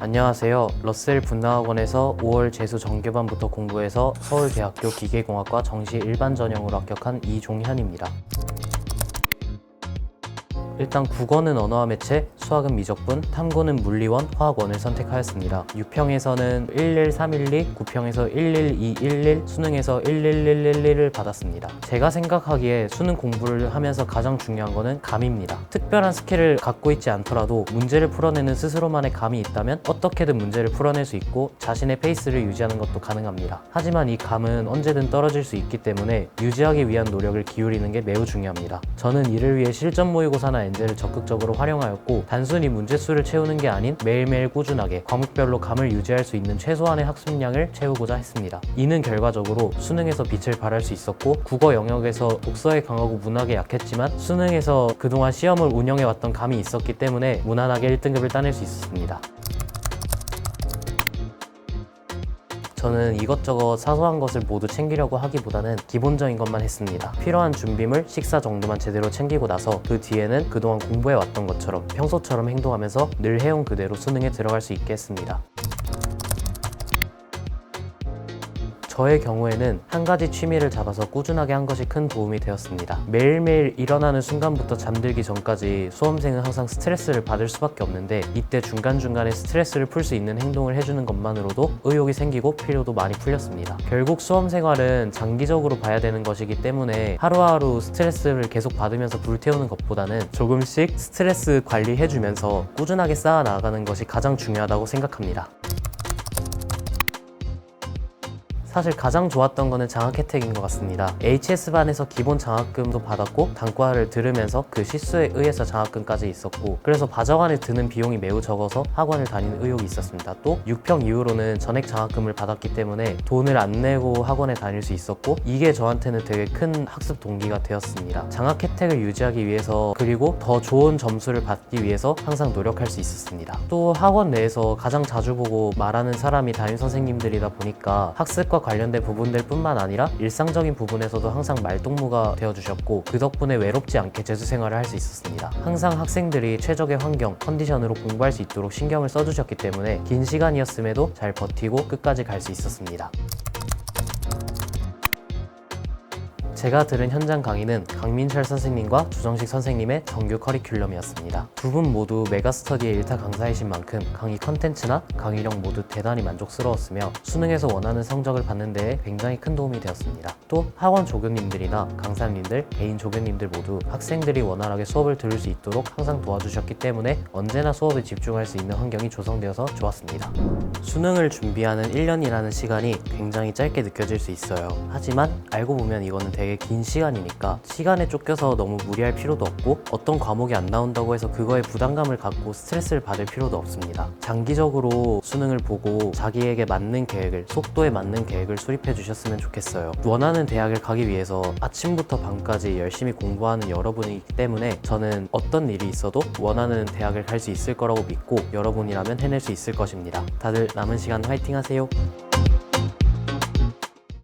안녕하세요. 러셀 분나학원에서 5월 재수 정규반부터 공부해서 서울대학교 기계공학과 정시 일반 전형으로 합격한 이종현입니다. 일단 국어는 언어와 매체, 수학은 미적분, 탐구는 물리원, 화학원을 선택하였습니다. 유평에서는 11312, 구평에서 11211, 수능에서 11111을 받았습니다. 제가 생각하기에 수능 공부를 하면서 가장 중요한 거는 감입니다. 특별한 스킬을 갖고 있지 않더라도 문제를 풀어내는 스스로만의 감이 있다면 어떻게든 문제를 풀어낼 수 있고 자신의 페이스를 유지하는 것도 가능합니다. 하지만 이 감은 언제든 떨어질 수 있기 때문에 유지하기 위한 노력을 기울이는 게 매우 중요합니다. 저는 이를 위해 실전 모의고사나 엔젤을 적극적으로 활용하였고 단순히 문제수를 채우는 게 아닌 매일매일 꾸준하게 과목별로 감을 유지할 수 있는 최소한의 학습량을 채우고자 했습니다. 이는 결과적으로 수능에서 빛을 발할 수 있었고 국어 영역에서 독서에 강하고 문학에 약했지만 수능에서 그동안 시험을 운영해왔던 감이 있었기 때문에 무난하게 1등급을 따낼 수 있었습니다. 저는 이것저것 사소한 것을 모두 챙기려고 하기보다는 기본적인 것만 했습니다. 필요한 준비물, 식사 정도만 제대로 챙기고 나서 그 뒤에는 그동안 공부해왔던 것처럼 평소처럼 행동하면서 늘 해온 그대로 수능에 들어갈 수 있게 했습니다. 저의 경우에는 한 가지 취미를 잡아서 꾸준하게 한 것이 큰 도움이 되었습니다. 매일매일 일어나는 순간부터 잠들기 전까지 수험생은 항상 스트레스를 받을 수밖에 없는데 이때 중간중간에 스트레스를 풀 수 있는 행동을 해주는 것만으로도 의욕이 생기고 피로도 많이 풀렸습니다. 결국 수험 생활은 장기적으로 봐야 되는 것이기 때문에 하루하루 스트레스를 계속 받으면서 불태우는 것보다는 조금씩 스트레스 관리해주면서 꾸준하게 쌓아 나가는 것이 가장 중요하다고 생각합니다. 사실 가장 좋았던 거는 장학 혜택인 것 같습니다. HS반에서 기본 장학금도 받았고 단과를 들으면서 그 시수에 의해서 장학금까지 있었고 그래서 바자관에 드는 비용이 매우 적어서 학원을 다니는 의욕이 있었습니다. 또 6평 이후로는 전액 장학금을 받았기 때문에 돈을 안 내고 학원에 다닐 수 있었고 이게 저한테는 되게 큰 학습 동기가 되었습니다. 장학 혜택을 유지하기 위해서 그리고 더 좋은 점수를 받기 위해서 항상 노력할 수 있었습니다. 또 학원 내에서 가장 자주 보고 말하는 사람이 담임 선생님들이다 보니까 학습과 관련된 부분들 뿐만 아니라 일상적인 부분에서도 항상 말동무가 되어주셨고 그 덕분에 외롭지 않게 재수 생활을 할 수 있었습니다. 항상 학생들이 최적의 환경, 컨디션으로 공부할 수 있도록 신경을 써주셨기 때문에 긴 시간이었음에도 잘 버티고 끝까지 갈 수 있었습니다. 제가 들은 현장 강의는 강민철 선생님과 조정식 선생님의 정규 커리큘럼이었습니다. 두 분 모두 메가스터디의 일타 강사이신 만큼 강의 컨텐츠나 강의력 모두 대단히 만족스러웠으며 수능에서 원하는 성적을 받는 데에 굉장히 큰 도움이 되었습니다. 또 학원 조교님들이나 강사님들, 개인 조교님들 모두 학생들이 원활하게 수업을 들을 수 있도록 항상 도와주셨기 때문에 언제나 수업에 집중할 수 있는 환경이 조성되어서 좋았습니다. 수능을 준비하는 1년이라는 시간이 굉장히 짧게 느껴질 수 있어요. 하지만 알고 보면 이거는 되게 긴 시간이니까 시간에 쫓겨서 너무 무리할 필요도 없고 어떤 과목이 안 나온다고 해서 그거에 부담감을 갖고 스트레스를 받을 필요도 없습니다. 장기적으로 수능을 보고 자기에게 맞는 계획을, 속도에 맞는 계획을 수립해 주셨으면 좋겠어요. 원하는 대학을 가기 위해서 아침부터 밤까지 열심히 공부하는 여러분이기 때문에 저는 어떤 일이 있어도 원하는 대학을 갈 수 있을 거라고 믿고 여러분이라면 해낼 수 있을 것입니다. 다들 남은 시간 화이팅 하세요.